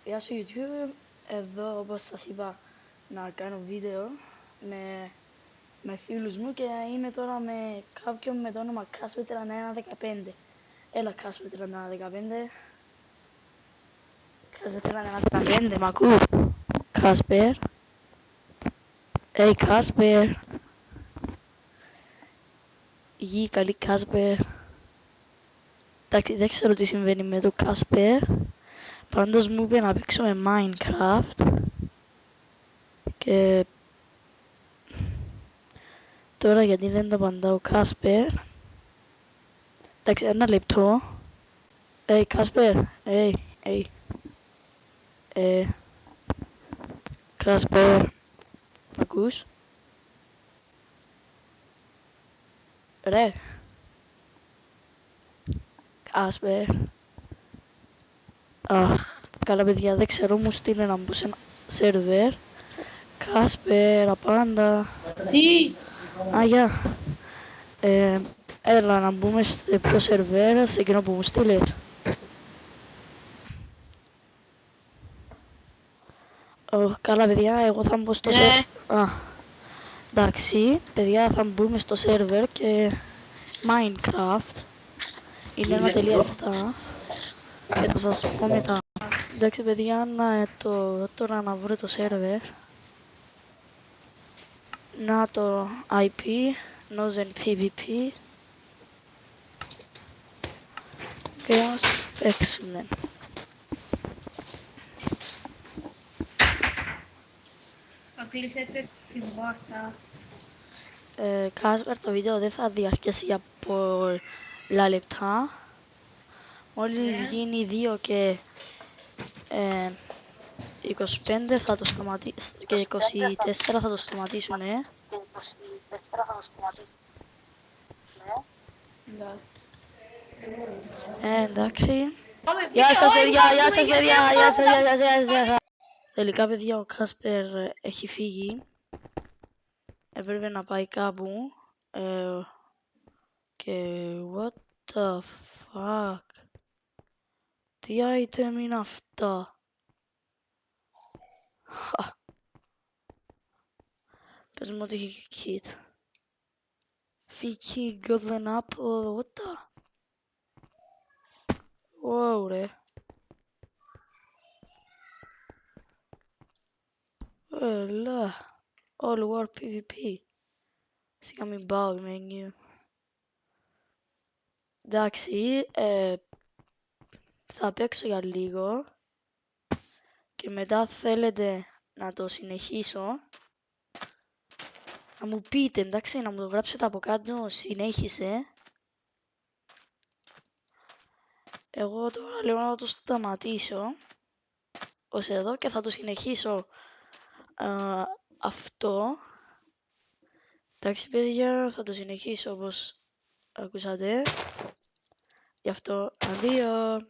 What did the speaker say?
Γεια σου YouTube, εδώ όπως σας είπα να κάνω βίντεο με φίλους μου και είμαι τώρα με κάποιον με το όνομα Casper3115. Έλα Casper3115. Casper3115, μ' ακούς? Casper. Hey Casper. Γη καλή Casper. Εντάξει, δεν ξέρω τι συμβαίνει με το Casper. Πάντως μου είπε να παίξω με Minecraft και τώρα γιατί δεν το απαντά ο Κάσπερ. Εντάξει, ένα λεπτό. Κάσπερ, Κάσπερ, μ' ακούς? Ρε. Κάσπερ. Αχ, καλά παιδιά, δεν ξέρω, μου στείλε να μπω σε ένα σερβερ. Κάσπερ, απάντα. Τι? Γεια. Έλα να μπούμε σε ποιο σερβερ, σε εκείνο που μου στείλες. Καλά παιδιά, εγώ θα μπω στο εντάξει, παιδιά, θα μπούμε στο σερβερ και Minecraft είναι 1.7 και θα σας πω μετά. Εντάξει παιδιά, τώρα να βρω το σερβερ. Να το IP, Nozen PvP και ας παίξουμε. Θα κλείσετε την πόρτα. Κάσπερ, το βίντεο δεν θα διαρκέσει για πολλά λεπτά. Μόλις γίνει 2 και 25 θα το σταματήσει και 24 θα το σταματήσουμε. Εντάξει. Γεια σας παιδιά, γεια σας παιδιά, γεια σας. Τελικά παιδιά ο Κάσπερ έχει φύγει. Έπρεπε να πάει κάπου. Και what the fuck. Τι item είναι αυτά. Πες μου ότι έχει kit. Fiki golden apple, what the. Wow ρε. Έλα. All war PvP. Σιγά μην πάω menu. Εντάξει, θα παίξω για λίγο και μετά θέλετε να το συνεχίσω. Να μου πείτε, εντάξει, να μου το γράψετε από κάτω, συνέχισε. Εγώ τώρα λέω να το σταματήσω ως εδώ και θα το συνεχίσω αυτό. Εντάξει παιδιά, θα το συνεχίσω όπως ακούσατε. Γι' αυτό, αδείο.